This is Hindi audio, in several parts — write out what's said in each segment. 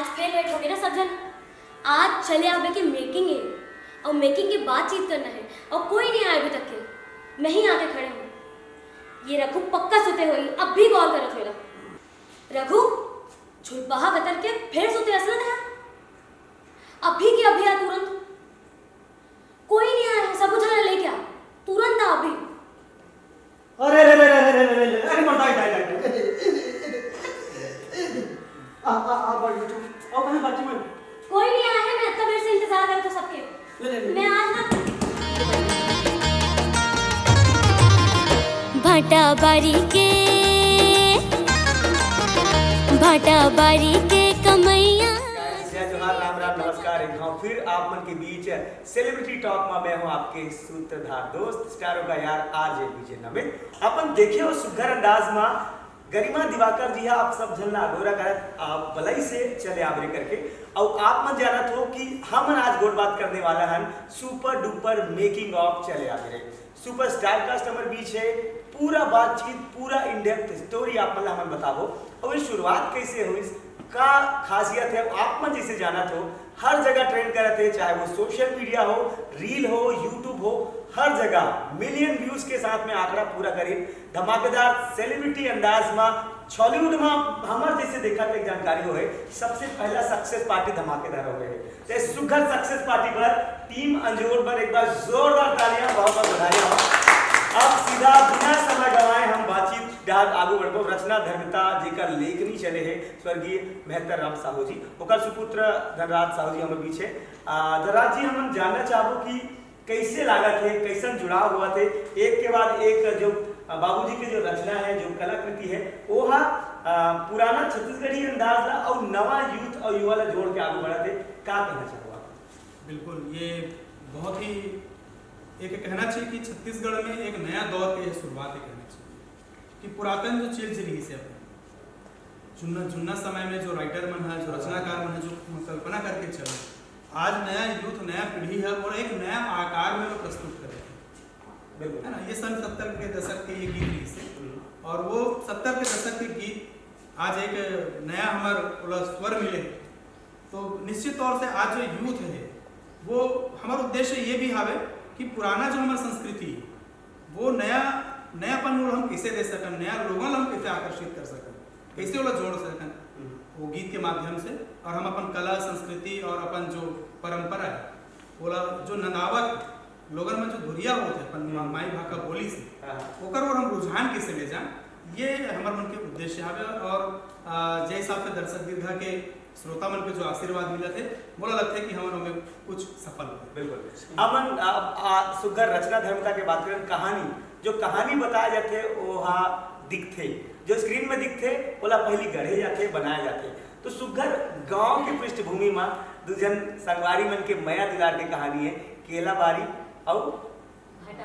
आज फिर लेट हो गए ना सब जन। आज चले आवे की मेकिंग है और मेकिंग की बातचीत करना है और कोई नहीं आया अभी तक के। मैं ही आके खड़े हूँ। ये रघु पक्का सुते हुई अब भी कॉल करो थोड़ा। रघु झुलपहा कतर के फिर सुते असलत है। अभी की अभी आ तुरंत। कोई नहीं आया है, सब उठा लेके आ तुरंत आ अभी। अरे रे रे रे रे रे रे अरे मरदा आ बैठो आओ कहां बाजी में कोई नहीं आया है। मैं इतना देर से इंतजार कर रहा था सबके। मैं आज ना भाटा बारी के कमैया। जोहार राम राम नमस्कार। एक बार फिर आप मन के बीच सेलिब्रिटी टॉक में मैं हूं आपके सूत्रधार दोस्त स्टारों का यार आरजे विजय नमित। अपन देखे हो सुघर अंदाज में गरिमा दिवाकर जी आप सब झन अगोरा करत आप बलई से चले आवरे करके और आप मन जानत हो कि हम आज गोट बात करने वाला हन सुपर डुपर मेकिंग ऑफ चले आवरे। सुपरस्टार कास्ट हमारे बीच है। पूरा बातचीत पूरा इन डेप्थ स्टोरी आप मन हमन बताबो और ये शुरुआत कैसे हुई का खासियत है आप मन जैसे जाना हो हर जगह ट्रेंड करते हैं, चाहे वो सोशल मीडिया हो, रील हो, यूट्यूब हो, हर जगह मिलियन व्यूज के साथ में आंकड़ा पूरा करी धमाकेदार सेलिब्रिटी अंदाज में बॉलीवुड में हमार जैसे देखा एक जानकारी हो है सबसे पहला सक्सेस पार्टी धमाकेदार हो गए। सुघर सक्सेस पार्टी पर टीम अंजोर पर एक बार जोरदार तालियां बहुत बहुत बधाई हो। अब सीधा बिना समय गवाए हम बातचीत आगू बढ़ो। रचना धर्मिता जेकर लेखनी चले है स्वर्गीय मेहतर राम साहू जी ओकर सुपुत्र धनराज साहू जी हमारे बीच है। धनराज जी हम जानना चाहबो कि कैसे लागत है, कैसन जुड़ाव हुआ थे एक के बाद एक जो बाबूजी की जो रचना है जो कलाकृति है वो पुराना छत्तीसगढ़ी अंदाज ला और नवा यूथ और युवा ला जोड़ के आगे बढ़ा थे। क्या कहना चाहो आप? बिल्कुल, ये बहुत ही एक कहना चाहिए कि छत्तीसगढ़ में एक नया दौर की शुरुआत करनी चाहिए कि पुरातन जो चीज रही से चुनना समय में जो राइटर मन है, जो रचनाकार मन है, जो कल्पना करके चले, आज नया यूथ नया पीढ़ी है और एक नया आकार में वो प्रस्तुत कर रहे हैं, है ना। ये सन 70 के दशक के ये गीत रही से और वो 70 के दशक के गीत आज एक नया हमारे स्वर मिले तो निश्चित तौर से आज जो यूथ है वो हमारा उद्देश्य ये भी है कि पुराना जो हमारी संस्कृति वो नयापन हम कैसे दे सकन, नया लोगों हम कैसे आकर्षित कर सकन, कैसे वो जोड़ सकन वो गीत के माध्यम से और हम अपन कला संस्कृति और अपन जो परंपरा है बोला जो नदावत लोगन में जो धुरिया होते अपन माई भाषा बोली से ओकर और हम रुझान कैसे ले जाए ये हमारे मन के उद्देश्य है। और जय हिसाब से दर्शक दीर्घा के श्रोता मन के जो आशीर्वाद मिला थे बोला लगता है कि हमारे में कुछ सफल हो। बिल्कुल अमन सुगर रचना धर्मता के बात करें कहानी जो कहानी बताया जाते वो दिखते जो स्क्रीन में दिखते बोला पहली गढ़े जाते बनाए जाते तो सुगर गांव की पृष्ठभूमि में दुजन संगवारी मन के मया दिलार की कहानी है केला बारी और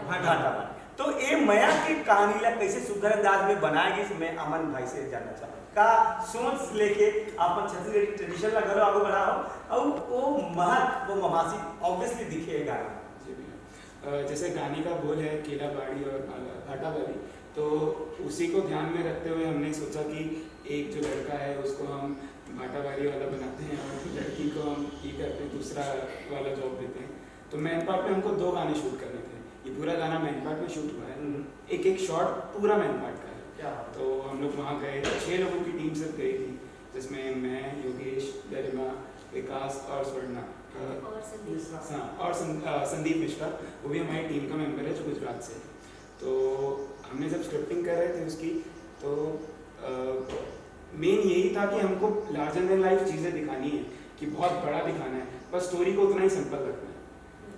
भाटा बारी। तो ये मया की कहानी ला कैसे सुगर अंदाज में बनाएगी मैं अमन भाई से जानना चाहूँ का सोच लेके अपन छत्तीसगढ़ी ट्रेडिशन ला घरों आगे बढ़ाओ और वो महक वो ममासी ऑब्वियसली दिखे गाना। जैसे गाने का बोल है केला बाड़ी और भाटा बाड़ी तो उसी को ध्यान में रखते हुए हमने सोचा कि एक जो लड़का है उसको हम भाटा बाड़ी वाला बनाते हैं और लड़की को हम ये करते हैं दूसरा वाला जॉब देते हैं। तो मैन पार्ट में हमको 2 गाने शूट करने थे। ये पूरा गाना मैन पार्ट में शूट हुआ है, एक शॉट पूरा मैन पार्ट का है। तो हम लोग वहाँ गए 6 लोगों की टीम से गई थी जिसमें मैं योगेश गरिमा विकास और स्वर्णा और संदीप मिश्रा वो भी हमारी टीम का मेंबर है जो गुजरात से। तो हमने जब स्क्रिप्टिंग कर रहे थे उसकी तो मेन यही था कि हमको लार्जर देन लाइफ चीज़ें दिखानी है कि बहुत बड़ा दिखाना है बस स्टोरी को उतना ही सिंपल रखना है।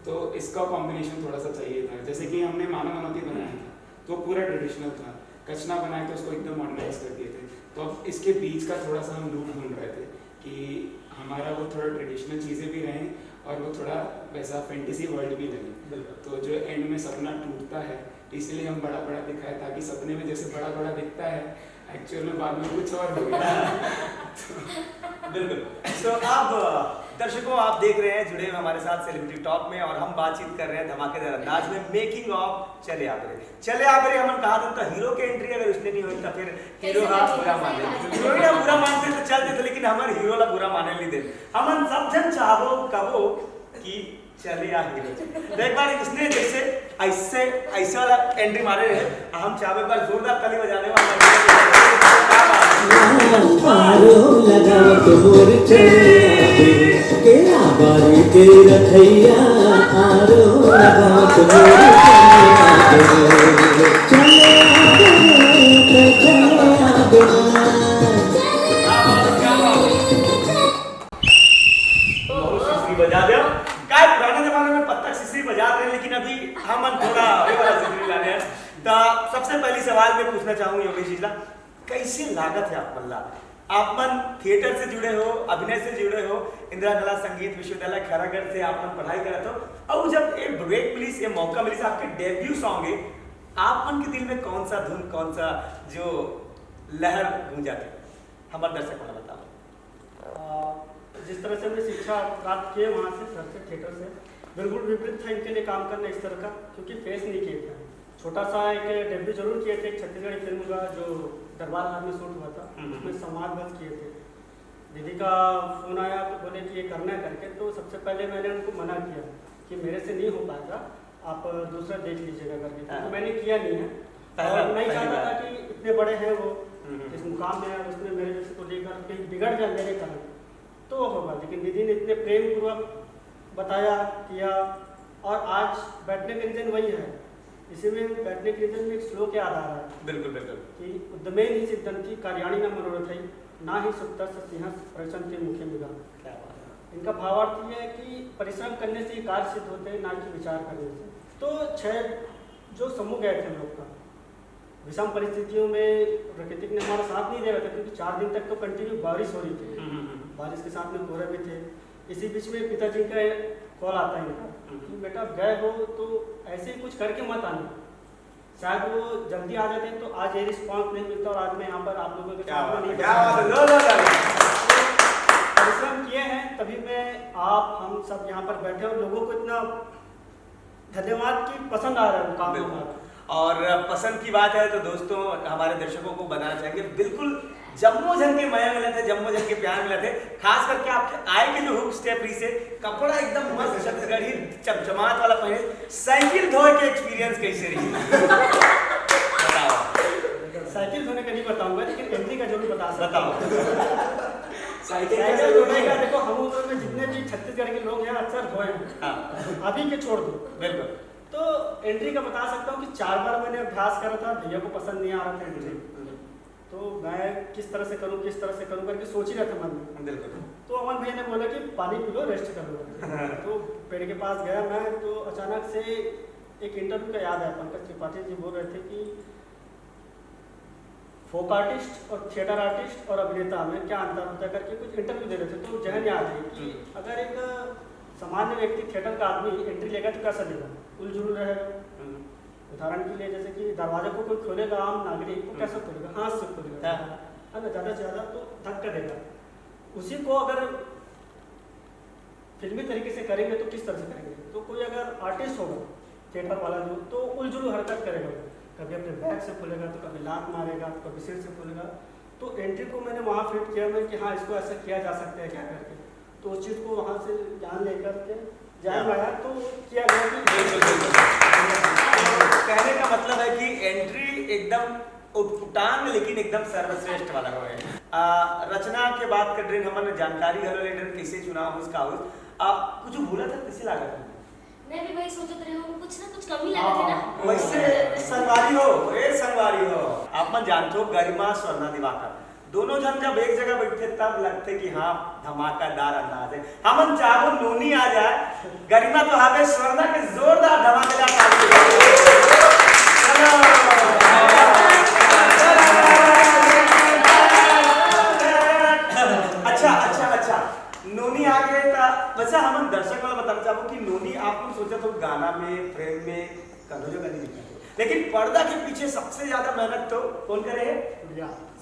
तो इसका कॉम्बिनेशन थोड़ा सा चाहिए था। जैसे कि हमने मानव मनौती बनाया था तो पूरा ट्रेडिशनल था, कचना बनाए तो उसको एकदम मॉडर्नाइज कर दिए थे। तो अब इसके बीच का थोड़ा सा हम लूप ढूंढ रहे थे कि हमारा वो थोड़ा ट्रेडिशनल चीज़ें भी रहें और वो थोड़ा वैसा फैंटेसी वर्ल्ड भी लगे। तो जो एंड में सपना टूटता है इसलिए हम बड़ा बड़ा दिखाए ताकि सपने में जैसे बड़ा बड़ा दिखता है एक्चुअल में बाद में कुछ और हो गया। बिल्कुल। तो अब दर्शकों, आप देख रहे हैं जुड़े हुए हमारे साथ सेलिब्रिटी टॉक में, और हम बातचीत कर रहे हैं धमाकेदार अंदाज में मेकिंग ऑफ चले आबरे। चले आबरे हमन कहा था, तो हीरो के एंट्री अगर उसने नहीं हुई तो फिर हीरो का बुरा माने, हीरोइन का बुरा मानते तो चलते थे, लेकिन हमारे हीरो ला बुरा माने नहीं दे। हमन सब जन चाहो कबो कि चले आ हीरो। तो एक बार इसने जैसे ऐसे वाला एंट्री मारे रहे, हम चाहे एक बार जोरदार ताली बजाने आरो लगावत मोर चले केला बारी के रखैया आरो लगावत मोर चले बजा दो। काय पुराने जमाने में पत्तक सिसरी बजा रहे हैं, लेकिन अभी हम थोड़ा सिसरी लाने हैं। तो सबसे पहली सवाल मैं पूछना चाहूँ योगेश जी, कैसे लागत है आप मल्ला? आप मन थिएटर से जुड़े हो, अभिनय से जुड़े हो, इंदिरा कला संगीत विश्वविद्यालय खैरागढ़ से आप मन पढ़ाई करत हो, और जब एक ब्रेक मिली, ये मौका मिली, आपके डेब्यू सॉन्ग है, आप मन के दिल में कौन सा धुन, कौन सा जो लहर गूंजा थे? हमारे दर्शक को बताओ। जिस तरह से हमने शिक्षा प्राप्त किए वहाँ से, सर से, थिएटर से, बिल्कुल विपरीत था इनके लिए काम करना इस तरह का, क्योंकि फेस नहीं किए थे। छोटा सा एक डेब्यू जरूर किए थे, एक छत्तीसगढ़ी फिल्म का जो दरबार हाल में शूट हुआ था, उसमें संवाद बस किए थे। दीदी का फोन आया तो बोले कि ये करना है करके, तो सबसे पहले मैंने उनको मना किया कि मेरे से नहीं हो पाएगा, आप दूसरा देख लीजिएगा करके, तो मैंने किया नहीं है। और नहीं चाहता था कि इतने बड़े हैं वो, इस मुकाम में है, उसने मेरे जैसे को लेकर कहीं बिगड़ जाए मेरे कारण तो होगा, लेकिन दीदी ने इतने प्रेम पूर्वक बताया, किया, और आज बैठने का रीजन वही है। इसी में बैठने के रीजन में एक श्लोक याद आ रहा है, बिल्कुल बिल्कुल, कि उद्यमेन ही सिद्धंति कार्याणि न मनोरथै ना ही सुप्तस्य सिंहस्य प्रशंति मुखे मृगा। इनका भावार्थ ये है कि परिश्रम करने से ही कार्य सिद्ध होते हैं, ना कि विचार करने से। तो 6 जो समूह गए थे हम लोग का, विषम परिस्थितियों में प्रकृति ने हमारा साथ नहीं दे रहा था, क्योंकि 4 दिन तक तो कंटिन्यू बारिश हो रही थी, बारिश के साथ में कोहरे भी थे। इसी बीच में पिताजी का कॉल आता है इनका कि बेटा गए हो तो ऐसे ही कुछ करके मत आना, शायद वो जल्दी आ जाते तो आज ये रिस्पॉन्स नहीं मिलता, और आज मैं यहाँ पर आप लोगों के सामने नहीं परिश्रम किए हैं, तभी मैं आप हम सब यहाँ पर बैठे और लोगों को इतना धन्यवाद कि पसंद आ रहा है काम हमारा। और पसंद की बात है तो दोस्तों, हमारे दर्शकों को बताना चाहेंगे, बिल्कुल जम्मू जन के मया मिले थे, जम्मू जन के प्यार मिले थे। खास करके आपके आए के जो हुक स्टेप रही से, कपड़ा एकदम मस्त छत्तीसगढ़ी चमचमात वाला पहने, साइकिल धोए के एक्सपीरियंस कैसे रही? बताओ। साइकिल धोने का नहीं बताऊंगा, लेकिन एंट्री का जो भी बता सकता हूँ। साइकिल धोने का देखो, हम उम्र में जितने भी छत्तीसगढ़ के लोग हैं अक्सर धोए हैं, अभी के छोड़ दो। बिल्कुल। तो एंट्री का बता सकता हूँ कि 4 बार मैंने अभ्यास करा था, भैया को पसंद नहीं आ रहा था एंट्री, तो मैं किस तरह से करूँ करके सोच ही रहा था मन में। बिल्कुल। तो अमन भैया ने बोला कि पानी पी लो, रेस्ट कर लो। तो पेड़ के पास गया मैं, तो अचानक से एक इंटरव्यू का याद है, पंकज त्रिपाठी जी बोल रहे थे कि फोक आर्टिस्ट और थिएटर आर्टिस्ट और अभिनेता में क्या अंतर होता है करके कुछ इंटरव्यू दे रहे थे। तो जहन याद है कि अगर एक सामान्य व्यक्ति थिएटर का आदमी एंट्री लेगा तो कैसा लेगा, उलझुल रहेगा। उदाहरण के लिए जैसे कि दरवाजे को कोई खोलेगा, आम नागरिक को कैसे खोलेगा, हाथ से खोलेगा, है ना, ज़्यादा से ज़्यादा तो धक्का देगा। उसी को अगर फिल्मी तरीके से करेंगे तो किस तरह से करेंगे? तो कोई अगर आर्टिस्ट होगा थिएटर वाला जो, तो उलझुल हरकत करेगा, कभी अपने बैग से खोलेगा, तो कभी लात मारेगा, तो कभी सिर से खोलेगा। तो एंट्री को मैंने वहाँ फिट किया मैं कि हाँ इसको ऐसा किया जा सकता है क्या करके, तो उस चीज़ को वहाँ से जान लेकर के जान आया तो किया गया कि कहने का मतलब है कि एंट्री एकदम उटपुटांग लेकिन एकदम सर्वश्रेष्ठ वाला हो है। रचना के बात कर रहे हमने जानकारी हलो लेटर कैसे चुनाव उसका कुछ भूला था, कैसे लगा था? मैं भी वही सोचत रही हूँ, कुछ ना कुछ कमी लगा थे ना। वैसे संगवारी हो आप मन जानते हो, गरिमा स्वर्णा दिवाकर दोनों जन जब एक जगह बैठे तब लगते कि हाँ धमाकेदार अंदाज है। हमन चाहो नोनी आ जाए, गरिमा तो हावे स्वर्णा के जोरदार धमाकेदार अच्छा नोनी आ गए था। वैसे हमन दर्शक वाला बताना चाहूँ कि नोनी आप लोग सोचा तो गाना में फ्रेम में कन्हैया गानी लिखा लेकिन पर्दा के पीछे सबसे ज्यादा मेहनत तो कौन करे है?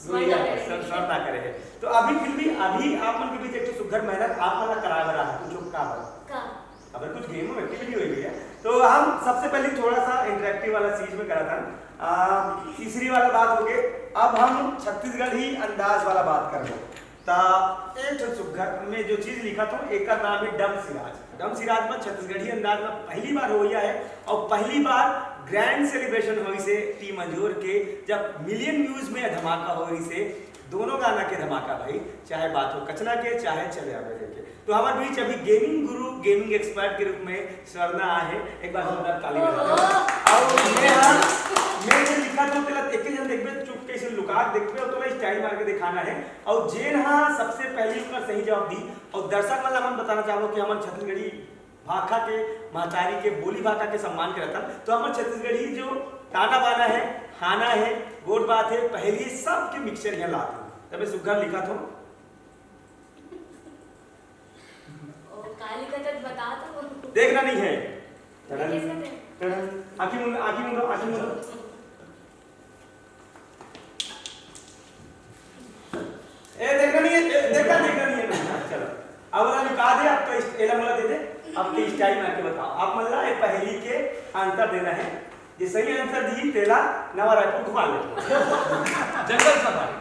स्वर्णा करे है। स्वर्णा करे है। तो अभी फिर भी अभी आप मन के बीच एक सुघर मेहनत आप वाला करा रहा है कुछ का का अगर कुछ गेम में एक्टिविटी हुई है तो हम सबसे पहले थोड़ा सा इंटरेक्टिव वाला चीज में करा था। तीसरी वाला बात हो गई, अब हम छत्तीसगढ़ी अंदाज वाला बात कर रहे एक सुघर में जो चीज लिखा था एक का नाम है डम सिराज। डम सिराज में छत्तीसगढ़ी अंदाज में पहली बार हो है और पहली बार ग्रैंड सेलिब्रेशन हुई से टीम मंजूर के जब मिलियन व्यूज में धमाका हुई से दोनों गाना के धमाका भाई, चाहे बात हो कचना के चाहे चले आवे के। तो हमारे बीच अभी गेमिंग गुरु गेमिंग एक्सपर्ट के रूप में स्वर्णा आहे, एक बार जोरदार ताली बजाओ। और मैं जो लिखा था तेला एक जन देखबे चुप के से लुका देखबे और तोला स्टाइल मार के दिखाना है और जेन हां सबसे पहले उसका सही जवाब दी और दर्शक वाला हम बताना चाहबो कि हमन छत्तीसगढ़ी भाषा के महतारी के बोली भाषा के सम्मान के रतन। तो हमर छत्तीसगढ़ी जो टाटा बाना है, खाना है, गोट बात है, पहली सब के मिक्सचर यहाँ लाते हैं। तब मैं सुघर लिखा था काली का तक बता तो देखना नहीं है। कैसे करते हैं? आँखी मुंडो। देखना नहीं है, देखना नहीं है। चलो अब वाला निकाल दे, अब तो एला मला दे दे, अब के स्टाइल में आके बताओ। आप मला ये पहली के आंसर देना है, ये सही आंसर दी तेला नवा रायपुर घुमा ले जंगल सफारी।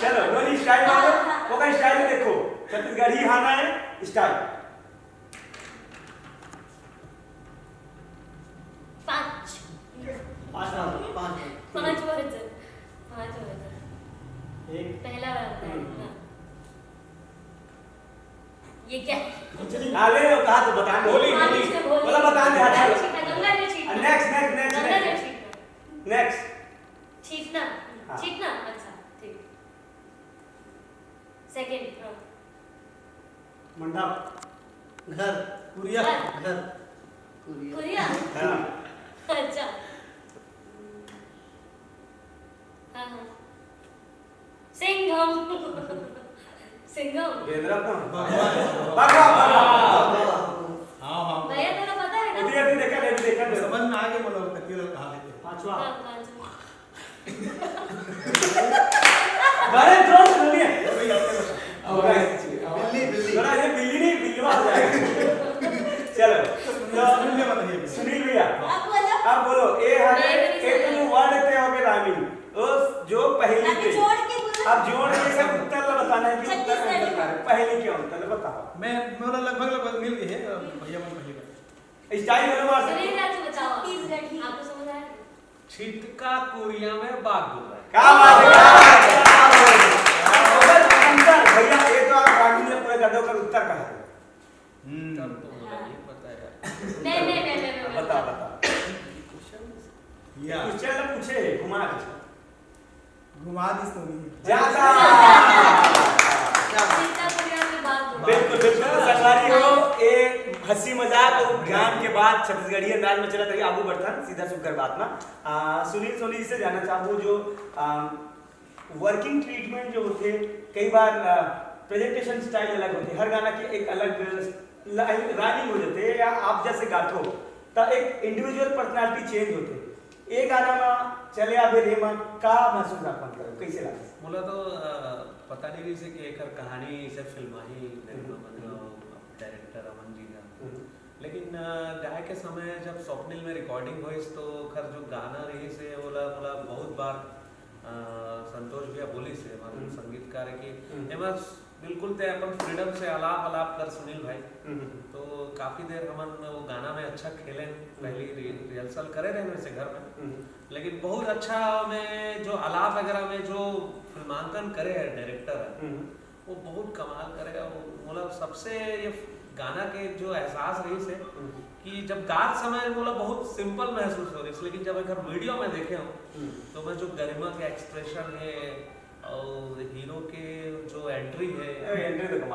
चलो नोनी स्टाइल मारो, वो का स्टाइल में देखो छत्तीसगढ़ी खाना है स्टाइल। 5 वर्ड एक पहला वाला हाँ। ये क्या आले कहा तो बता दो बोला बता दे। गंगा ने छीटना गंगा ने छीटना नेक्स्ट छीटना हाँ। छीटना अच्छा ठीक। सेकंड हाँ मंडप घर कुरिया घर कुरिया हाँ अच्छा हाँ हाँ सिंघम सिंघम वेदरा तो भगवान बाबा हाँ भैया तेरा पता है ना उधर भी देखा नहीं देखा तो समझ में आ गया बोलो कति लोग कहा लेते पांचवा हाँ, पांचवा। बारे ड्रोन सुनिए वही आपने बताया बिल्ली थोड़ा ये बिल्ली नहीं बिल्लवा हो जाएगा। चलो सुनील ने बताइए सुनील भैया आप बोलो अब बोलो ए हरे मैं भी एक समझ तो वर्ड ते हो गए रामी उस जो पहली अभी के जोड़ के बोलो अब जोड़ के सब उत्तर ला बताना है कि उत्तर छत्तीसगढ़ी। आंसर है। पहली क्या उत्तर है बताओ। मैं मेरा लगभग मिल गई है भैया मन पहली बार स्टाइल बोलो मार सुनील सकते राजू बताओ आपको समझ आया छिटका कुरिया में बाग डूबा है। क्या बात है क्या बात है आंसर भैया ये तो आप रामी ने पूरे गधों का उत्तर कहा है। तब तो मुझे नहीं पता यार। नहीं बता बता या क्वेश्चन पूछे घुमा के घुमा दी सोनी जाता सीता कुरिया के बाद बिल्कुल बिल्कुल सरकारी हो एक हंसी मजाक और ज्ञान के बाद छत्तीसगढ़ी अंदाज में चला रही आबू बर्तन सीधा सुगर बात में सुनील सोनी जी से जानना चाहूँ जो वर्किंग ट्रीटमेंट जो होते कई बार प्रेजेंटेशन स्टाइल अलग होते हर गाना की एक अलग राइमिंग हो जाते या आप जैसे गाते हो तो एक इंडिविजुअल पर्सनालिटी चेंज होते एक गाना में चले आवे रे में का महसूस आपन करो कैसे लगे बोला तो पता नहीं रही से कि एक कहानी से फिल्म ही डायरेक्टर अमन जी का लेकिन गाय के समय जब स्वप्निल में रिकॉर्डिंग हुई तो खर जो गाना रही से बोला बहुत बार संतोष भैया बोली से हमारे संगीतकार है कि एम बिल्कुल ते अपन फ्रीडम से अलाप कर सुनील भाई तो काफी देर हमन वो गाना में अच्छा खेले पहली रिहर्सल करे रहे वैसे घर में लेकिन बहुत अच्छा में जो अलाप वगैरह में जो फिल्मांकन करे है डायरेक्टर है वो बहुत कमाल करे मतलब सबसे ये गाना के जो एहसास रही से कि जब गात समय बोला बहुत सिंपल महसूस हो रही लेकिन जब अगर वीडियो में देखे हो तो मैं जो गरिमा के एक्सप्रेशन है और हीरो के जो एंट्री है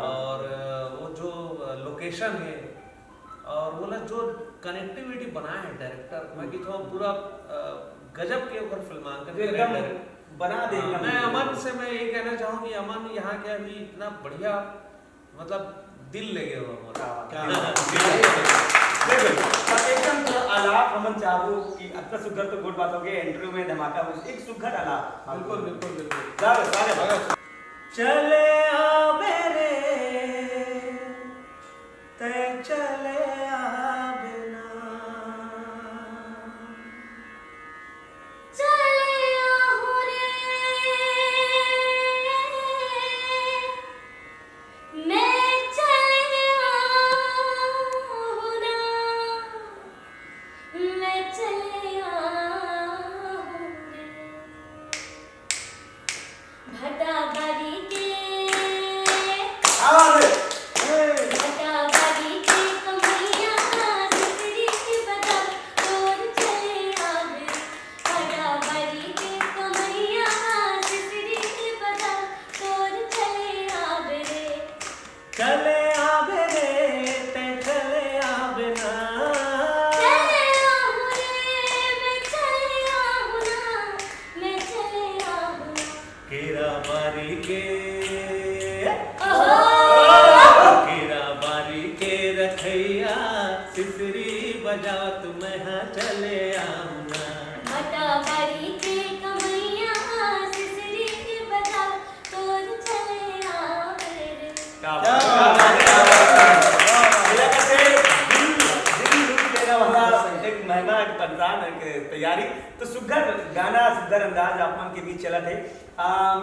और वो जो लोकेशन है और बोला जो कनेक्टिविटी बनाया है डायरेक्टर मैं कि थोड़ा पूरा गजब के ऊपर फिल्मांकन एकदम बना दे मैं अमन से मैं ये कहना चाहूँ कि अमन यहाँ के अभी इतना बढ़िया मतलब दिल ले गए हो हमारा बिल्कुल। अब एकदम थोड़ा आलाप हमन चाहबो कि अत्ता सुघर तो गुड बात हो गई इंटरव्यू में धमाका हो एक सुघर आलाप बिल्कुल बिल्कुल बिल्कुल जाओ चले आवे रे ते चले आवे ना चले आहू रे मैं चले आहू ना मैं चले आहू रे भटा बारी के आवाज भटा बारी के कमैया सिसरी की बजा तोर चले आवे भटा बारी के कमैया सिसरी की बजा तोर चले आवे रे चले आवे रे ते चले आवे ना चले आहू रे मैं चले आहू ना मैं चले आहू ना केरा बारी के ओहो केरा बारी के रखैया सिसरी बजावत मैं हाँ चले आऊंगा भटा बारी के कमैया सिसरी की बजा तोर चले आवे रे क्या एक महिमा एक पंजान के तैयारी तो सुघर गाना सुघर अंदाज आपन के बीच चला थे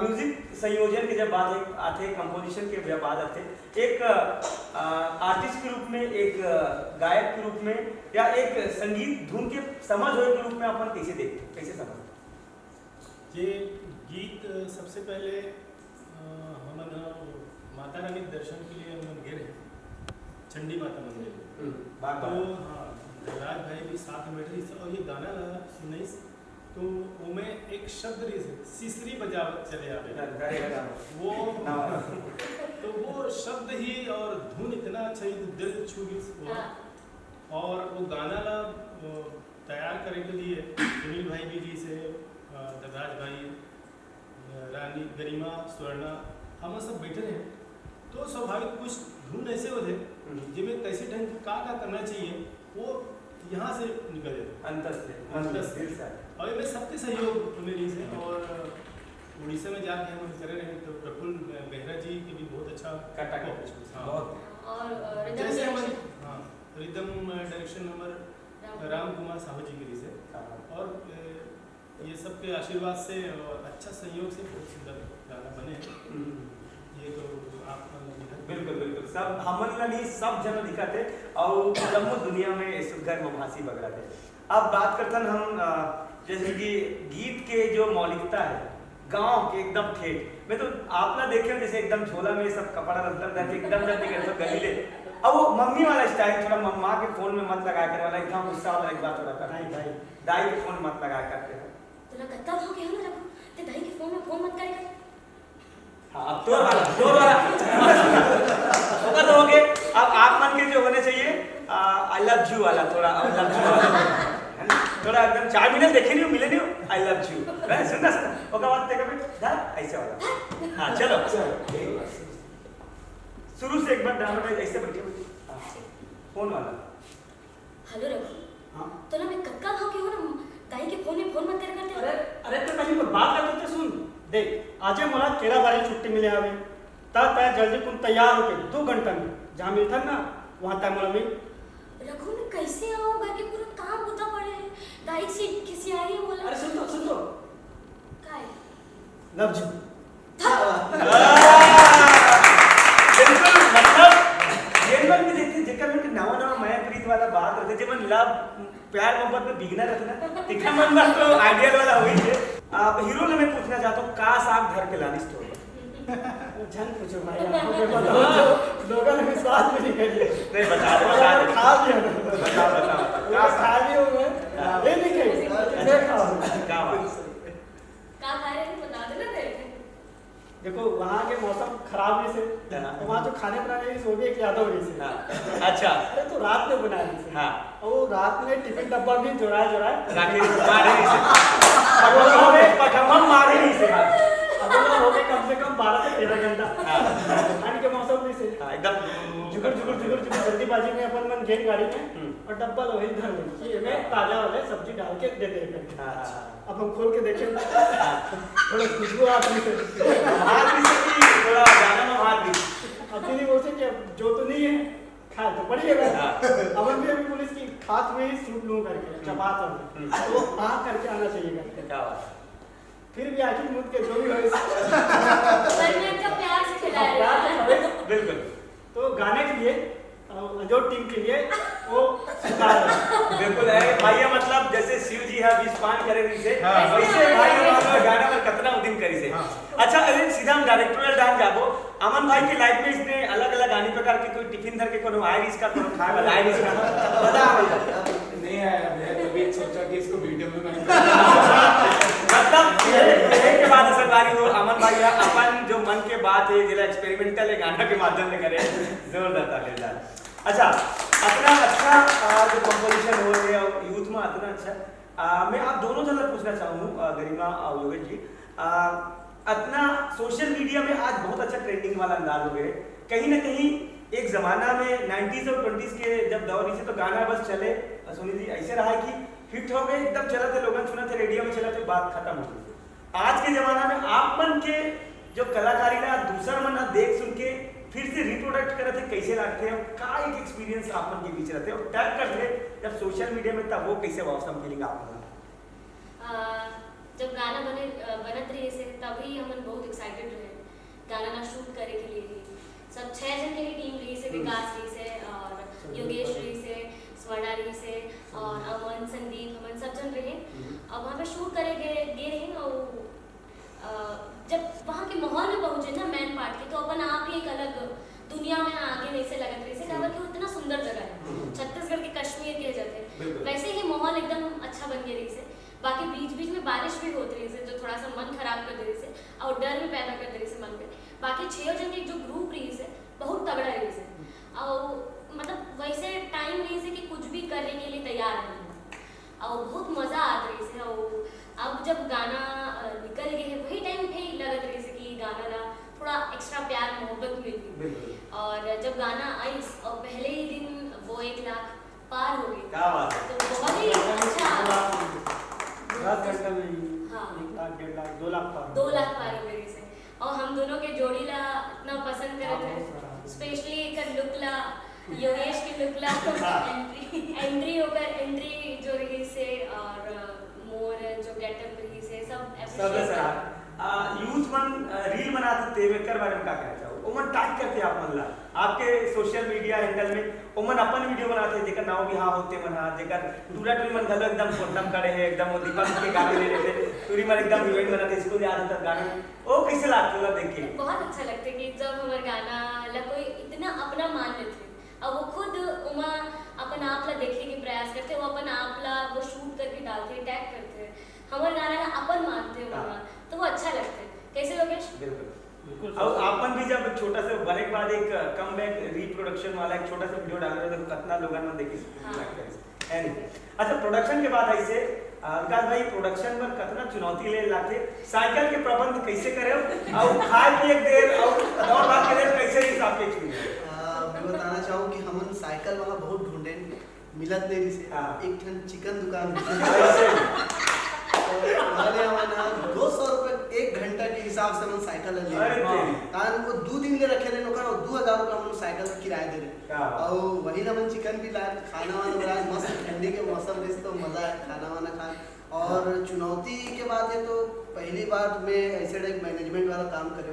म्यूजिक संयोजन के जब बात आते कंपोजिशन के जब बात आते एक आर्टिस्ट के रूप में एक गायक के रूप में या एक संगीत धुन के समझ हो के रूप में अपन कैसे देखते कैसे समझ ये गीत सबसे पहले हमन माता रानी के दर्शन के लिए हमन गए रहे चंडी माता मंदिर बात तो हाँ राज भाई भी साथ में बैठे थे और ये गाना सुनाई तो उमें एक शब्द रही से सिसरी बजावत चले आवे वो तो वो शब्द ही और धुन इतना अच्छा ही दिल छू गई हाँ। और वो गाना ला तैयार करने के लिए सुनील भाई भी जी से दबराज भाई रानी गरिमा स्वर्णा हम सब बैठे रहे तो स्वाभाविक कुछ धुन ऐसे होते जिनमें कैसे ढंग का करना चाहिए वो यहाँ से निकल जाते अंतर से और इनमें सबके सहयोग मेरी से और उड़ीसा में जाके हम करे रहे तो प्रफुल्ल बेहरा जी की भी बहुत अच्छा हाँ। और रिदम जैसे हम डायरेक्शन हाँ rhythm direction number Ram Kumar Sahu ji की से और ये सबके आशीर्वाद से और अच्छा सहयोग से बहुत सुंदर गाना बने ये तो आप बिल्कुल बिल्कुल सब हमन ला नहीं सब जन दिखाते और जम्मू दुनिया में सुघर मभासी बगड़ा थे अब बात करतन हम जैसे कि गीत के जो मौलिकता है गांव के एकदम ठेठ मैं तो आप ना देखे जैसे एकदम झोला में सब कपड़ा रखकर करके एकदम जल्दी कर सब गली ले अब वो मम्मी वाला स्टाइल थोड़ा मम्मा के फोन में मत लगा कर वाला एकदम गुस्सा वाला एक बात थोड़ा कर दाई के फोन मत लगा करके तेरा गत्ता भाव के ना रखो ते दाई के फोन में फोन मत करे कर हाँ अब तो हो गए अब आप मन के जो होने चाहिए आई लव यू वाला थोड़ा आई लव यू थोड़ा एकदम 4 मिनट देखे नहीं मिले नहीं आई लव यू सुनना ओका बात देखा बेटा ऐसे वाला हाँ चलो शुरू से एक बार ड्रामा में ऐसे बैठे फोन वाला हेलो रघु हाँ तो ना मैं कक्का भाव के हो ना दाई के फोन में फोन मत करे करते अरे अरे तो कहीं पर बात करते थे सुन देख आजे मोला केरा बारी छुट्टी मिले आवे ता जल्दी कुल तैयार होके 2 घंटा में जहाँ मिलता ना वहाँ तय मोला मिल रघु मैं कैसे आऊँ घर के पूरा काम होता पड़े है दाई से किसी आई है बोला अरे सुन तो काय लव यू बिल्कुल मतलब जेनवन में देखते जेकर में नवा नवा माया प्रीत वाला बात रहते जेमन लव प्यार मोहब्बत में बिगना रहते ना तिखा मन बात तो आइडियल वाला हुई है आप हीरो ने मैं पूछना चाहता हूँ का साग घर के लानी स्टोर जन पूछो भाई आपको बताओ लोगों ने विश्वास भी नहीं करिए नहीं बता दो खा लिया बताओ खा लिए हुए ये नहीं कही देखा क्या बात का खा रहे हैं बता देना तेरे देखो वहाँ के मौसम खराब नहीं से तो वहाँ जो खाने बनाने की वो भी एक यादव नहीं से अच्छा अरे तो रात में बनाए नहीं से हाँ और वो रात में टिफिन डब्बा भी जोड़ाए राखी मारे नहीं से पटवा में पटवा मारे नहीं से अब हो गए कम से कम 12 से 13 घंटा ठंड के मौसम में से एकदम जुगड़ जल्दी जल्दीबाजी में अपन मन गए गाड़ी में और डब्बा लोहे धर ली ये में ताजा वाले सब्जी डाल के दे दे करके। अब हम खोल के देखें थोड़ा खुशबू आती है, थोड़ा गाना में हाथ भी अब दीदी बोलते कि अब जो तो नहीं है खाए तो पड़िएगा। अपन भी अभी पुलिस की हाथ में ही सूट लूँ करके चपात और तो आ करके आना चाहिए करके। क्या बात है। फिर भी आखिर मुझ के जो भी हो प्यार से खिलाया बिल्कुल। तो गाने के लिए जो टीम के लिए वो बिल्कुल है भाई, मतलब जैसे शिव जी है विस्पान करे रही से वैसे भाई हमारा गाना में कितना उदिन करी से। अच्छा अरे सीधा हम डायरेक्टोरियल डांस जाबो। अमन भाई की लाइफ में इसने अलग अलग आनी प्रकार के कोई टिफिन धर के कोनो आयरिश का कोनो खाए वाला आयरिश का बता नहीं आया मैं तभी सोचा कि इसको वीडियो में मैं मतलब एक के बाद सरकारी हो अमन भाई अपन जो मन के बात है जिला एक्सपेरिमेंटल है गाना के माध्यम से करे जोरदार ताली जाए। अच्छा अपना अच्छा जो कंपोजिशन हो रही है यूथ में इतना अच्छा मैं आप दोनों जन पूछना चाहूँगा गरिमा और योगेश जी, इतना सोशल मीडिया में आज बहुत अच्छा ट्रेंडिंग वाला अंदाज हो गए। कहीं ना कहीं एक जमाना में 90s और 20s के जब दौर से तो गाना बस चले सुनी जी ऐसे रहा है कि हिट हो गए एकदम चला थे लोगन सुना थे रेडियो में चला थे बात खत्म हो गई। आज के जमाना में आप मन के जो कलाकारी ना दूसरा मन देख सुन के फिर से रिप्रोडक्ट करे थे कैसे लगते हैं का एक एक्सपीरियंस आप मन के बीच रहते और टैग करते जब सोशल मीडिया में तब वो कैसे वापस फीलिंग आप जब गाना बनत रही से तभी हम बहुत एक्साइटेड रहे गाना ना शूट करे के लिए ही सब 6 जन के ही टीम रही से विकास रही से और योगेश रही से स्वर्णा रही से और अमन संदीप हमन सब जन रहे। अब वहाँ पे शूट करे गए रहे और जब वहाँ के माहौल में पहुँचे ना मैन पार्ट के तो अपन आप ही एक अलग दुनिया में आगे नहीं से लगत रही से खबर कि इतना सुंदर जगह है छत्तीसगढ़ के कश्मीर के जाते वैसे ही माहौल एकदम अच्छा बन गया रही से। बाकी बीच बीच में बारिश भी होती रही से जो थोड़ा सा मन खराब कर दे रही से और डर भी पैदा कर दे रही से मन में। बाकी 6 जन के जो ग्रुप रही से बहुत तगड़ा रही से और मतलब वैसे टाइम रही से कि कुछ भी करने के लिए तैयार है और बहुत मज़ा आता रही से। और अब जब गाना निकल गए है वही टाइम पे लगत रही से कि गाना ला थोड़ा एक्स्ट्रा प्यार मोहब्बत मिली और जब गाना आई और पहले ही दिन वो 1 लाख पार हो गई तो बहुत ही अच्छा 10 घंटे में 1 लाख 1.5 लाख 2 लाख पार 2 लाख पार हो गई से। और हम दोनों के जोड़ी ला इतना पसंद करते थे स्पेशली कर लुक ला योगेश की लुक ला एंट्री होकर एंट्री जो रही से और मोर जो गेटअप रही से सब एप्रिशिएट यूथ मन रील बनाते थे वेकर बारे में क्या कहना चाहो ओमन टैग करते आप मन ला आपके सोशल मीडिया हैंडल में ओमन अपन वीडियो बनाते जेकर नाव भी हाँ होते मन हाँ जेकर दूरा टूरी मन गलो एकदम फोटम करे है एकदम वो दीपक के गाने ले लेते टूरी मन एकदम इवेंट बनाते इसको याद होता गाने ओ कैसे लगता है देख के बहुत अच्छा लगता है कि जब हमारा गाना ला कोई इतना अपना मान लेते और वो खुद उमा अपन आप ला देखने के प्रयास करते वो अपन आप ला वो शूट करके डालते टैग करते हमारे गाना ला अपन मानते हैं तो वो अच्छा लगता है। कैसे योगेश? बिल्कुल और आपन भी जब छोटा सा बने के बाद एक कमबैक रिप्रोडक्शन वाला एक छोटा सा वीडियो डाल रहे तो कितना लोगों ने देखी लगता है। अच्छा प्रोडक्शन के बाद ऐसे विकास भाई प्रोडक्शन में कितना चुनौती ले लाते साइकिल के प्रबंध कैसे करे और खाए पिए देर और दौड़ भाग के देर कैसे हिसाब के एक्सपीरियंस मैं बताना चाहूँ कि हमन साइकिल वहाँ बहुत ढूंढे मिलत नहीं रही से एक ठन चिकन दुकान मैंने हमारा 200 रुपए 1 घंटा के हिसाब से हम साइकिल ले कारण वो 2 दिन ले रखे रहे नौकर और 2000 रुपए हम साइकिल का किराया दे रहे और वही हम चिकन भी लाए खाना वाना बड़ा मस्त ठंडी के मौसम में तो मजा है खाना वाना खा और चुनौती के बाद है तो पहली बार मैं ऐसे एक मैनेजमेंट वाला काम करे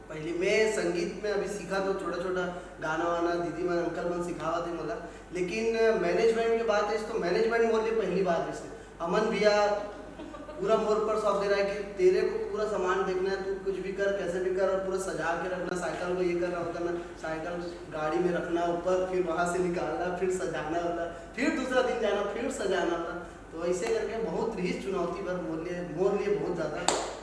पहले मैं संगीत में अभी सीखा तो छोटा छोटा गाना वाना दीदी मन अंकल मन सिखावा थे मला लेकिन मैनेजमेंट के बात है तो मैनेजमेंट मोर लिए पहली बात है अमन भैया पूरा मोर पर सौंप दे रहा है कि तेरे को पूरा सामान देखना है तू कुछ भी कर कैसे भी कर और पूरा सजा के रखना साइकिल को ये करना वो करना साइकिल गाड़ी में रखना ऊपर फिर वहाँ से निकालना फिर सजाना होता फिर दूसरा दिन जाना फिर सजाना होता तो ऐसे करके बहुत रही चुनौती पर मोर लिए बहुत ज़्यादा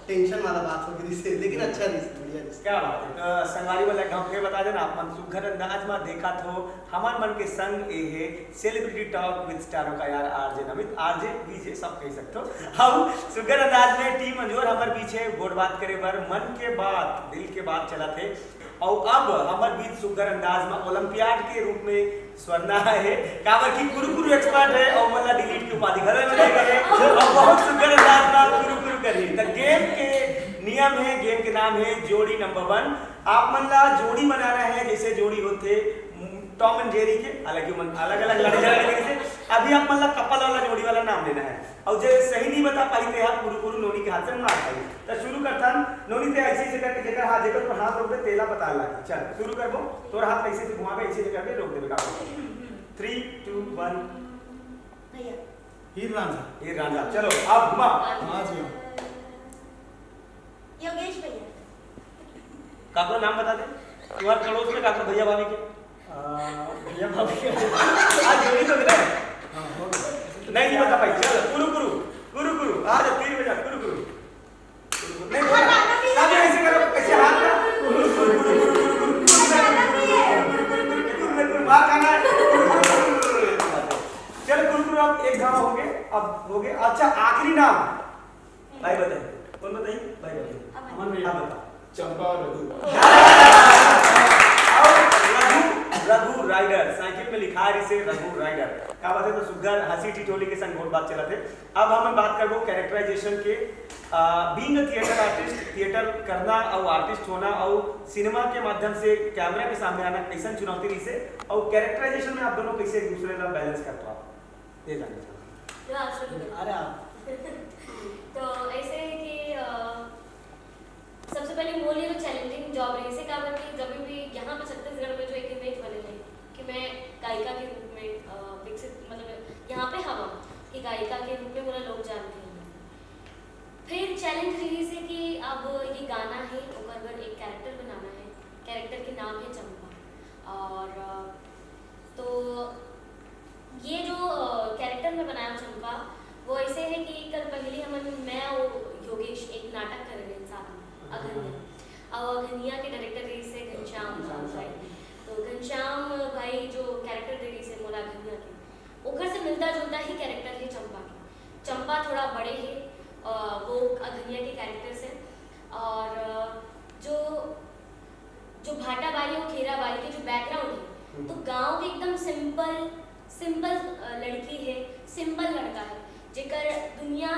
टेंशन वाला बात हो गई से, लेकिन अच्छा रही से, बढ़िया रही से। क्या बात है। तो संगवारी वाला गाँव फिर बता देना आप मन सुघर अंदाज में देखा तो हमार मन के संग ये है सेलिब्रिटी टॉक विद स्टारों का यार आरजे नमित, आरजे बीजे सब कह सकते हो। हम सुघर अंदाज में टीम मंजूर हमारे पीछे वोट बात करे बर मन के बात दिल के बात चला थे। और अब हमारे बीच सुघर अंदाज में ओलंपियाड के रूप में स्वर्णा है, काबर की कुरकुरु एक्सपर्ट है और मल्ला डिलीट की उपाधि घर में ले गए और बहुत सुघर अंदाज में कुरकुरु करी। तो गेम के नियम है, गेम के नाम है जोड़ी नंबर 1। आप मल्ला जोड़ी बनाना है जैसे जोड़ी होते टॉम एंड जेरी के, हालांकि मन अलग अलग लड़े जाने से अभी आप मतलब कपल वाला जोड़ी वाला नाम लेना है। और जो सही नहीं बता पाई थे आप कुरकुरु नोनी के हाथ से मार पाई। तो शुरू करता नोनी ते ऐसे से करके जेकर हाथ जेकर पर हाथ रोक दे तेला बता ला। चल शुरू करबो, तोर हाथ ऐसे से घुमावे ऐसे से करके रोक देबे का। 3 2 1 भैया हीर रांझा। ये राजा चलो अब घुमा। हाँ जी योगेश भैया। काको नाम बता दे, तुम्हारे पड़ोस में काको भैया भाभी के भैया भाभी आज जोड़ी तो मिला है। हाँ हो गया। नहीं बता पाई। चल कुरकुरु कुरकुरु आज 3 बजे कुरकुरु नहीं सब ऐसे करो कैसे हाथ मार खाना है। चल कुरकुरु अब एक गाँव हो गए, अब हो गए। अच्छा आखिरी नाम भाई बताइए, कौन बताइए भाई बताइए। अमन भैया बता। चंपा और रघु। रघु राइडर साइकिल में लिखा है इसे रघु राइडर का बात है। तो सुगर हंसी टिटोली के संग बहुत बात चला थे। अब हम बात करबो कैरेक्टराइजेशन के। Being a theatre artist, theatre करना और आर्टिस्ट होना और सिनेमा के माध्यम से कैमरा के सामने आना कैसा चुनौती रही से, और कैरेक्टराइजेशन में आप दोनों कैसे एक दूसरे का बैलेंस करते हो आप ये जानना चाहूँगा। अरे आप तो ऐसे है कि सबसे पहले मोल ये चैलेंजिंग जॉब रही से का कि जब भी यहाँ पे छत्तीसगढ़ में जो एक इमेज बने है कि मैं गायिका के रूप में विकसित, मतलब यहाँ पे हवा कि गायिका के रूप में पूरा लोग जानते हैं। फिर चैलेंज रही से कि अब ये गाना है और एक कैरेक्टर बनाना है, कैरेक्टर के नाम है चंपा। और तो ये जो कैरेक्टर में बनाया चंपा वो ऐसे है कि कल पहले मैं और योगेश एक नाटक कर रहे हैं साथ में अघनिया। और अघनिया के डायरेक्टर रही से घनश्याम भाई। तो घनश्याम भाई जो कैरेक्टर दे रही से मोला अघनिया के ओकर से मिलता जुलता ही कैरेक्टर है चंपा के। चंपा थोड़ा बड़े है वो अघनिया के कैरेक्टर से। और जो भाटाबारी और खेराबारी के जो बैकग्राउंड है, तो गांव के एकदम सिंपल लड़की है, सिंपल लड़का है जेकर दुनिया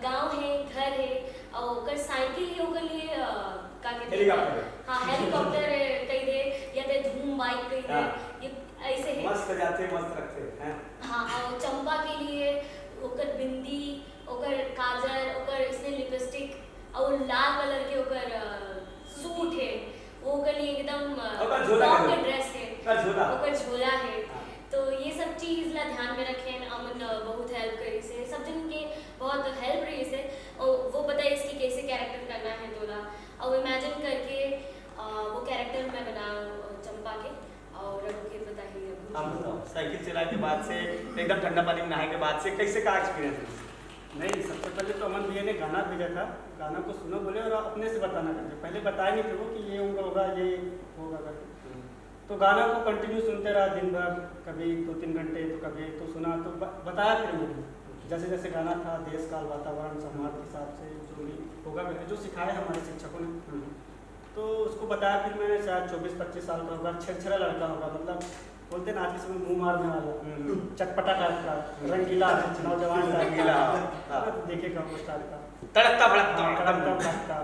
गांव है, घर है और ओकर साइकिल है, ओकर लिए का कहते हैं हाँ हेलीकॉप्टर कह दे या ते धूम बाइक कह दे, ये ऐसे है मस्त जाते मस्त रखते हैं। हाँ और चंपा के लिए ओकर बिंदी, ओकर काजल, ओकर इसने लिपस्टिक और लाल कलर के ओकर सूट है, वो ओकर लिए एकदम लॉन्ग ड्रेस है, ओकर झोला है। तो ये सब चीज़ ला ध्यान में रखें। अमन बहुत हेल्प करी से, सब जन के बहुत हेल्प रही से, और वो बताइए इसकी कैसे कैरेक्टर करना है तोला, और इमेजिन करके वो कैरेक्टर मैं बना चंपा के। और रघु के बताइए आप बताओ साइकिल चलाने के बाद से एकदम ठंडा पानी में नहाए के बाद से कैसे का एक्सपीरियंस है? नहीं, सबसे पहले तो अमन भैया ने गाना भेजा था, गाना को सुनो बोले और अपने से बताना करके, पहले बताया नहीं थे वो कि ये होगा ये होगा करके। तो गाना को कंटिन्यू सुनते रहा दिन भर, कभी 2-3 घंटे, तो कभी तो सुना तो बताया फिर मुझे जैसे जैसे गाना था, देश काल वातावरण समाज के हिसाब से जो भी होगा करके जो सिखाया हमारे शिक्षकों ने, तो उसको बताया। फिर मैंने शायद 24-25 साल का होगा, छेछरा लड़का होगा, मतलब बोलते ना आर्टिस्ट में मुँह मारने वाला, चटपटा टाइप का, रंगीला नौजवान देखेगा उस टाइप का, तड़कता भड़कता।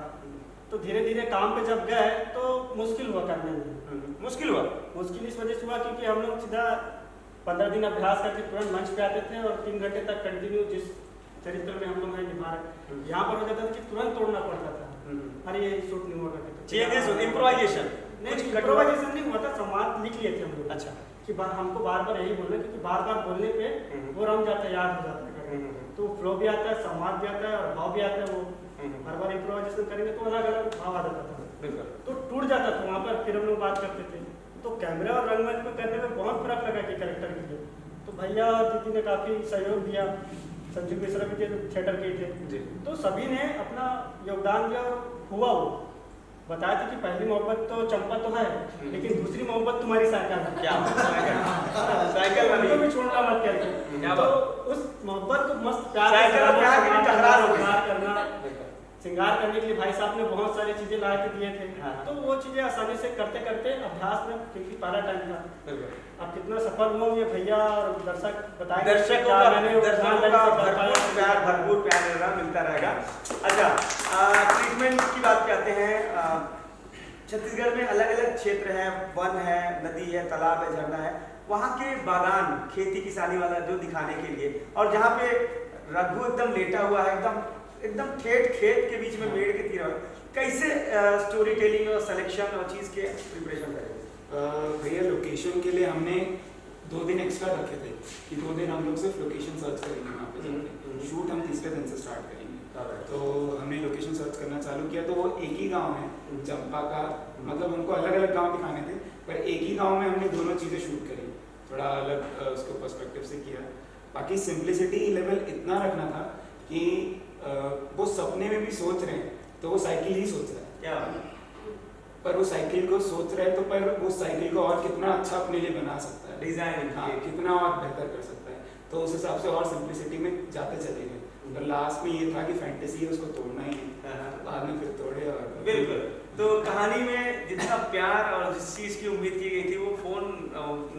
तो धीरे धीरे काम पे जब गए तो मुश्किल हुआ करने में। मुश्किल इस वजह से हुआ क्योंकि हम लोग सीधा 15 दिन अभ्यास करके तुरंत मंच पे आते थे और 3 घंटे तक कंटिन्यू जिस चरित्र में हम लोग हैं निभा रहे, यहाँ पर हो जाता था कि तुरंत तोड़ना पड़ता था। अरे ये शूट नहीं हुआ करते, इम्प्रोवाइजेशन नहीं हुआ था, संवाद लिख लिए थे हम लोग। अच्छा कि हमको बार बार यही बोलना, क्योंकि बार बार बोलने पे वो रम जाता है, याद हो जाता है, तो फ्लो भी आता है, संवाद भी आता है और भाव भी आता है। वो हर बार इम्प्रोवाइजेशन करेंगे तो अलग अलग भाव आ जाता था, तो टूट जाता था वहाँ पर। फिर हम लोग बात करते थे, तो कैमरा और रंगमंच में करने में बहुत फर्क लगा कि कैरेक्टर के लिए। तो भैया और दीदी ने काफ़ी सहयोग दिया, संजीव मिश्रा भी थे थिएटर के थे जी। तो सभी ने अपना योगदान जो हुआ वो बताया था कि पहली मोहब्बत तो चंपा तो है लेकिन दूसरी मोहब्बत तुम्हारी साइकिल है। क्या साइकिल वाली उनको भी छोड़ना मत करके क्या तो बात? उस मोहब्बत को मस्त प्यार साइकिल और प्यार के बीच टकरार हो गई। श्रृंगार करना श्रृंगार करने के लिए भाई साहब ने बहुत सारी चीजें ला के दिए थे हाँ। तो वो चीजें आसानी से करते करते अभ्यास में क्योंकि पहला टाइम था अब कितना सफल हुआ ये भैया और दर्शक बताएंगे दर्शकों क्या का मैंने दर्शकों ध्यान का रख के कर पाया। भरपूर प्यार मिल रहा मिलता रहेगा। अच्छा ट्रीटमेंट की बात करते हैं। छत्तीसगढ़ में अलग अलग क्षेत्र हैं, वन है, नदी है, तालाब है, झरना है, वहाँ के बागान खेती किसानी वाला जो दिखाने के लिए और जहाँ पे रघु एकदम लेटा हुआ है एकदम ठेठ खेत के बीच में मेड़ के तीर कैसे स्टोरी टेलिंग और सिलेक्शन और चीज़ के प्रिपरेशन करेंगे? भैया लोकेशन के लिए हमने 2 दिन एक्स्ट्रा रखे थे कि 2 दिन हम लोग सिर्फ लोकेशन सर्च करेंगे वहाँ पे जाके। शूट हम तीसरे दिन से स्टार्ट करेंगे। तो हमने लोकेशन सर्च करना चालू किया तो वो एक ही गांव है चंपा का, मतलब उनको अलग अलग गांव दिखाने थे पर एक ही गांव में हमने दोनों चीज़ें शूट करी, थोड़ा अलग उसको पर्सपेक्टिव से किया। बाकी सिंप्लिसिटी लेवल इतना रखना था कि वो सपने में भी सोच रहे हैं तो वो साइकिल ही सोच रहा है क्या पर वो साइकिल को सोच रहे हैं तो पर वो साइकिल को और कितना अच्छा अपने लिए बना सकता है, डिजाइन हाँ कितना और बेहतर कर सकता है। तो उस हिसाब से और सिंप्लिसिटी में जाते चले गए। पर लास्ट में ये था कि फैंटेसी है उसको तोड़ना ही है, बाद में फिर तोड़े और बिल्कुल। तो कहानी में जितना प्यार और जिस चीज़ की उम्मीद की गई थी वो फोन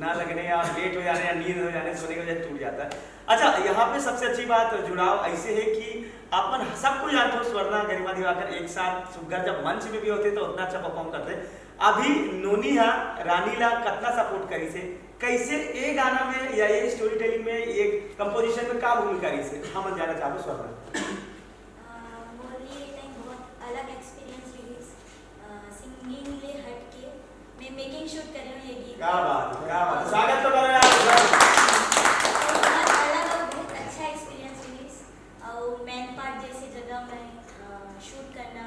ना लगने या लेट हो जाने या नींद हो जाने सोने की वजह टूट जाता है। अच्छा यहाँ पे सबसे अच्छी बात जुड़ाव ऐसे है कि अपन सबको जानते हो स्वर्णा गरिमा दिवाकर एक साथ सुगर जब मंच में भी होते तो उतना अच्छा परफॉर्म करते। अभी नोनी हा रानीला कितना सपोर्ट करी से कैसे ए गाना में या ये स्टोरी टेलिंग में एक कंपोजिशन में का भूमिका रही से हम जानना चाहते स्वर्णा। मोरली एक बहुत अलग एक्सपीरियंस रही सिंगिंग ले हट के मैं मेकिंग शूट कर रही हूँ ये गीत। क्या बात स्वागत तो करो यार। बहुत अलग और बहुत अच्छा एक्सपीरियंस रही और मैन पार्ट जैसी जगह में शूट करना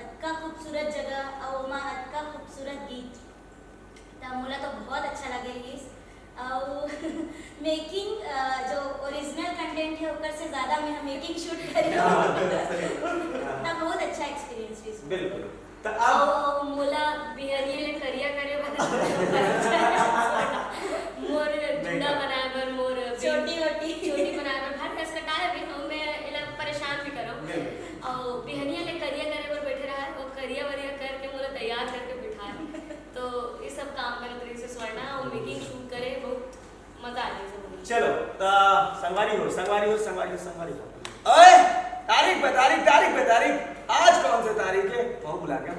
अतका खूबसूरत जगह और वहाँ अतका खूबसूरत गीत तो मुझे तो बहुत अच्छा लगे रही और मेकिंग जो ओरिजिनल कंटेंट है ऊपर से ज़्यादा मैं मेकिंग शूट कर रही हूँ तो बहुत अच्छा एक्सपीरियंस रही। बिल्कुल। तो अब मोला बिहरिये ले करिया करे मोर जुड़ा बनाए बर मोर छोटी बनाए बर भार कस कटाए भी हम मैं एला परेशान भी करो और बिहरिया ले करिया करे बर बैठे रहा और करिया वरिया करके मोला तैयार करके बिठाए तो ये सब काम करत रही से स्वर्णा और मेकिंग शूट करे बहुत मजा आ रही सब। चलो संगवारी हो ओए तारीख पे तारीख आज कौन सी तारीख है बहुत बुला गया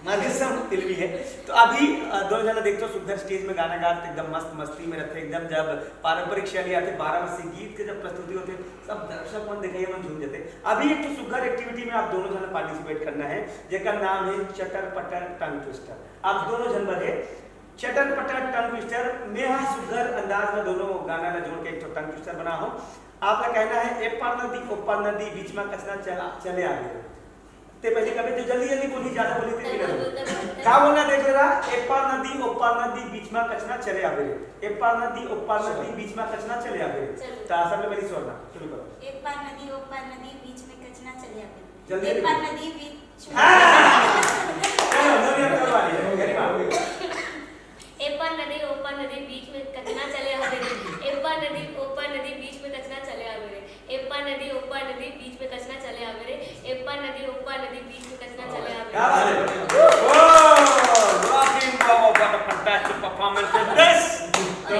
मार्गसम तिलवी है। तो अभी दोनों जना देखते हो सुंदर स्टेज में गाना गाते एकदम मस्त मस्ती में रहते एकदम जब पारंपरिक शैली आते 12 वर्षीय गीत के जब प्रस्तुति होते सब दर्शक मन देखे मन झूम जाते। अभी एक तो सुंदर एक्टिविटी में आप दोनों जना पार्टिसिपेट करना है जेकर नाम है चटर पटर टंग ट्विस्टर। आप दोनों जन बने चटर पटर टंग ट्विस्टर में हाँ सुंदर अंदाज में दोनों गाना में जोड़ के एक तो टंग ट्विस्टर बना हो। आपका कहना है ए पार नदी ओ पार नदी बीच में कचरा चले आ गए ते पहले कभी तो जल्दी बोली ज्यादा बोली थी क्या बोलना देख ले रहा ए पार नदी ओ पार नदी बीच में कचरा चले आ गए ए पार नदी ओ पार नदी बीच में कचरा चले आ गए। तो असल में पहले स्वर्णा शुरू करो। एक पार नदी ओ पार नदी बीच में कचरा चले आ गए जल्दी एक पार नदी बीच चलो नदी करो वाली है गरिमा। एक बार नदी ऊपर नदी बीच में कचरा चले आ गए एक बार नदी ऊपर नदी बीच में कचरा चले आ गए एक बार नदी ऊपर नदी बीच में कचरा चले आ गए एक बार नदी ऊपर नदी बीच में कचरा चले आ क्या बात गए। है oh rocking bravo what a fantastic performance is this. तो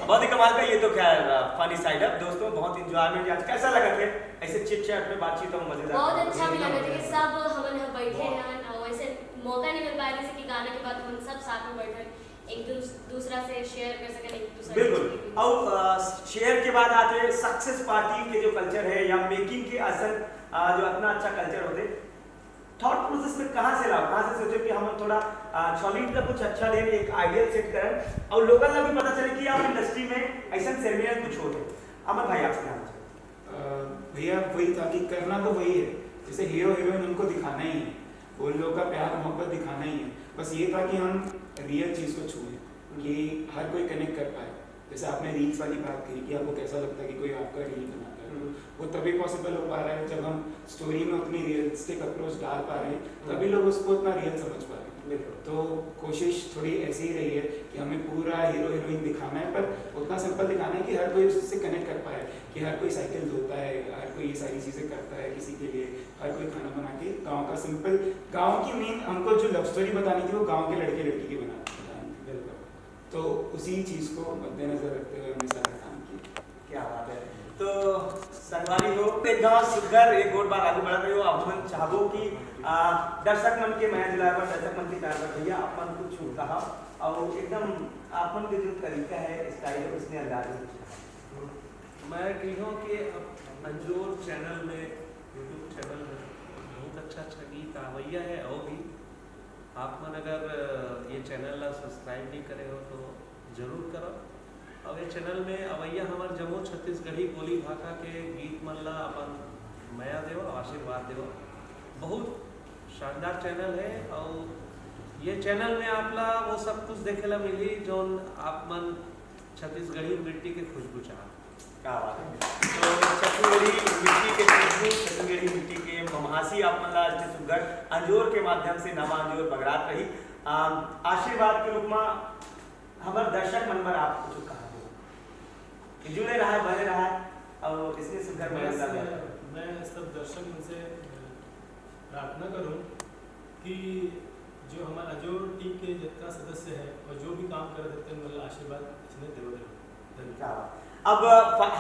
बहुत ही कमाल का ये तो क्या फनी साइड है दोस्तों बहुत एंजॉयमेंट आज कैसा लगा थे ऐसे चिट चैट में बातचीत और मजेदार बहुत अच्छा भी लगा था कि सब हम यहाँ बैठे हैं और ऐसे मौका नहीं मिल पाया कि गाने के बाद हम सब साथ में बैठे एक दूसरा से शेयर कर सकें एक दूसरे बिल्कुल। और शेयर के बाद आते हैं सक्सेस पार्टी के जो कल्चर है या मेकिंग के असल जो इतना अच्छा कल्चर होते थॉट प्रोसेस में कहाँ से लाओ कहाँ से सोचो कि हम थोड़ा सॉलिड का कुछ अच्छा दें एक आइडियल सेट करें और लोगों को भी पता चले कि आप इंडस्ट्री में ऐसा सेरेमनियल कुछ होते। अमन भाई आपसे जानना चाहिए। भैया वही था कि करना तो वही है जैसे हीरो हीरोइन उनको दिखाना ही है वो लोगों का प्यार मोहब्बत दिखाना ही है बस ये था कि हम रियल चीज़ को छूएं कि हर कोई कनेक्ट कर पाए। जैसे आपने रील्स वाली बात कही कि आपको कैसा लगता है कि कोई आपका रील बनाता है वो तभी पॉसिबल हो पा रहा है जब हम स्टोरी में उतनी रियलिस्टिक अप्रोच डाल पा रहे हैं, तभी लोग उसको उतना रियल समझ पा रहे हैं। तो कोशिश थोड़ी ऐसी ही रही है कि हमें पूरा हीरो हीरोइन दिखाना है, पर उतना सिंपल दिखाना है कि हर कोई उससे कनेक्ट कर पाए, कि हर कोई साइकिल धोता है, हर कोई ये सारी चीज़ें करता है किसी के लिए, हर कोई खाना बना के गाँव का सिंपल गाँव की मेन हमको जो लव स्टोरी बतानी थी वो गाँव के लड़के लड़की की बनानी थी। तो उसी चीज़ को मद्देनजर रखते हुए हमने सारा काम किया। क्या बात है। तो संगवारी हो एक गाँव सुधर एक और बार आगे बढ़ रहे हो, आप मन चाहबो कि दर्शक मन के मैं दिला पर दर्शक मन के कारण भैया आप मन कुछ कहा और एकदम आप मन के जो तरीका है स्टाइल है उसने अंदाज में मैं कहियो कि अंजोर चैनल में यूट्यूब चैनल में बहुत अच्छा गीत आवैया है। और भी आप मन अगर ये चैनल ला सब्सक्राइब नहीं करे हो तो जरूर करो। और ये चैनल में अवैया हमार जम्मू छत्तीसगढ़ी बोली भाषा के गीत मन ला अपन माया देव आशीर्वाद देव। बहुत शानदार चैनल है और ये चैनल में आप ला वो सब कुछ देखे ला मिली जो आप मन छत्तीसगढ़ी मिट्टी के खुशबू चाह। क्या बात है। तो छत्तीसगढ़ी मिट्टी के खुशबू छत्तीसगढ़ी मिट्टी के ममासी आप मन ला सुगढ़ अंजोर के माध्यम से नवा अंजोर बगरात रही आशीर्वाद के रूप में हमारे दर्शक मन पर आप कुछ कहा जुड़े रहा है बने रहा है और इसमें सुधर मैं सब दर्शक उनसे प्रार्थना करूं कि जो हमारा अंजोर टीम के जितना सदस्य है और जो भी काम कर देते हैं मतलब आशीर्वाद इसने देव। अब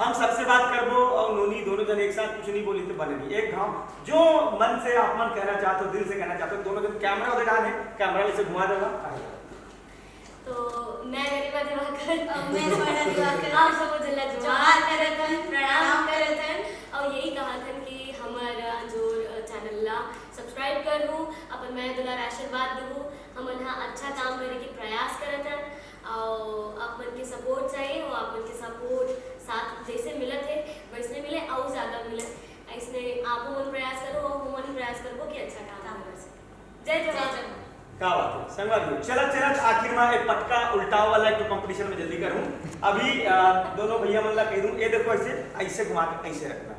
हम सबसे बात करबो और नोनी दोनों जन एक साथ कुछ नहीं बोली तो बनेगी एक गाँव जो मन से आप मन कहना चाहते हो दिल से कहना चाहते हो दोनों जन कैमरा उधर डाल है कैमरा से घुमा देगा। तो मैं गरिमा दिवाकर मैं स्वर्ण दिवाकर आप सब जिला जोहार करत हन, प्रणाम करत हन और यही कहा था कि हमारा अंजोर चैनल ला सब्सक्राइब कर हूँ अपन मैं दुलार आशीर्वाद दूँ हम यहाँ अच्छा काम करे के प्रयास करत हन और आप मन के सपोर्ट चाहिए और आप मन के सपोर्ट साथ जैसे मिलत है वैसे मिले और ज़्यादा मिले ऐसे आप मन प्रयास करो और हम मन प्रयास करो कि अच्छा काम कर सके। जय जवान। क्या बात है संगवारी चलत चलत आखिर में एक पटका उल्टाव वाला एक कंपटीशन में जल्दी करूं अभी दोनों भैया मन ला कह दूं ये देखो ऐसे ऐसे घुमा के ऐसे रखना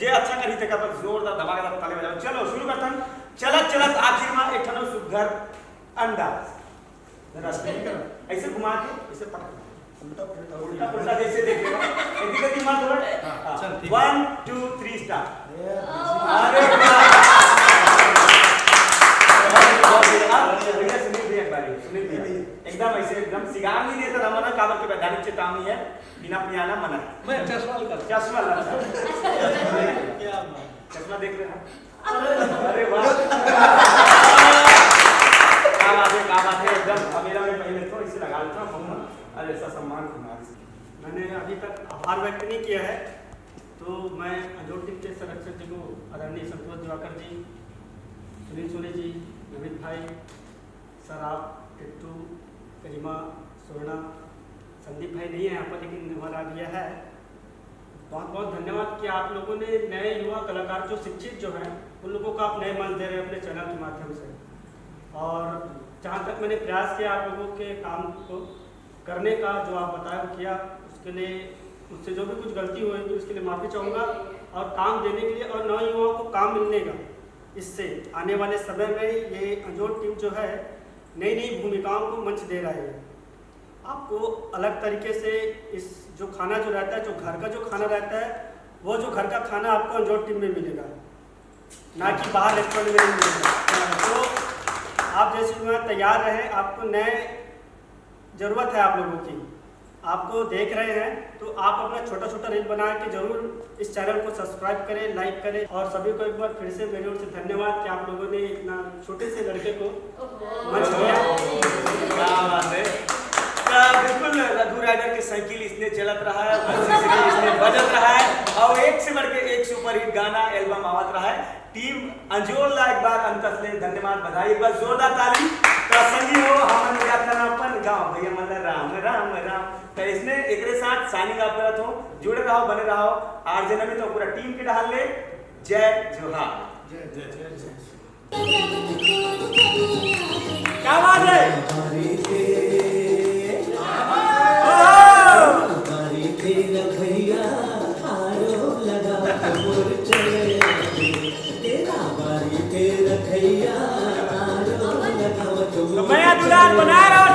जे अच्छा करी तक पर जोरदार दबा के ताली बजाओ। चलो शुरू करते हैं चलत चलत आखिर में एक ठनो सुघर अंदाज ऐसे घुमा के ऐसे पटका उल्टा उल्टा जैसे देखेगा एक गति मत हो 1 2 3 स्टार्ट। अरे एकदम ऐसे एकदम सिगार नहीं देता ना मना काबर के वैधानिक चेतावनी है बिना पियाना मना। मैं चश्मा लगा चश्मा लगा क्या चश्मा देख रहे हैं। अरे वाह क्या बात है एकदम मेरा मैं पहले तो इसे लगा लेता हूँ। अरे ऐसा सम्मान मैंने अभी तक आभार व्यक्त नहीं किया है तो मैं अंजोर टीम के सदस्य जी को आदरणीय संतोष दिवाकर जी सुनील सोनी जी नवीन भाई सर आप टिट्टू गरिमा सोना संदीप भाई नहीं है यहाँ पर लेकिन हमारा दिया है बहुत बहुत धन्यवाद कि आप लोगों ने नए युवा कलाकार जो शिक्षित जो हैं उन लोगों को आप नए मंच दे रहे हैं अपने चैनल के माध्यम से। और जहाँ तक मैंने प्रयास किया आप लोगों के काम को करने का जो आप बताया किया उसके लिए मुझसे जो भी कुछ गलती हुई तो उसके लिए माफ़ी चाहूँगा और काम देने के लिए और नए युवाओं को काम मिलने का इससे आने वाले समय में ये अंजोर टीम जो है नई नई भूमिकाओं को मंच दे रहा है। आपको अलग तरीके से इस जो खाना जो रहता है जो घर का जो खाना रहता है वो जो घर का खाना आपको अंजोर टीम में मिलेगा ना कि बाहर रेस्टोरेंट में मिलेगा। तो आप जैसे में तैयार रहे आपको नए ज़रूरत है आप लोगों की आपको देख रहे हैं तो आप अपना छोटा छोटा रील बना के जरूर इस चैनल को सब्सक्राइब करें लाइक करें और सभी को एक बार फिर से मेरी ओर से धन्यवाद कि आप लोगों ने इतना छोटे से लड़के को मंच दिया। बिल्कुल रघु राइडर के साइकिल इसने चलत रहा है इसने बजत रहा है और एक से बढ़ के एक सुपरहिट गाना एल्बम आवत रहा है। टीम अंजोर ला एक बार अंतस ले धन्यवाद बधाई एक बार जोरदार ताली तो संगी हो हम अपन गाँव भैया मन राम राम राम तो इसने एक साथ साइनिंग आप करत हो जुड़े रहो बने रहो आरजे नमी तो पूरा टीम के डाल ले जय जोहार क्या बात है। भैया आरो लगा मोर चले आवे केला बारी के रखैया आरो लगावत मोर मैं दुलार बना रहा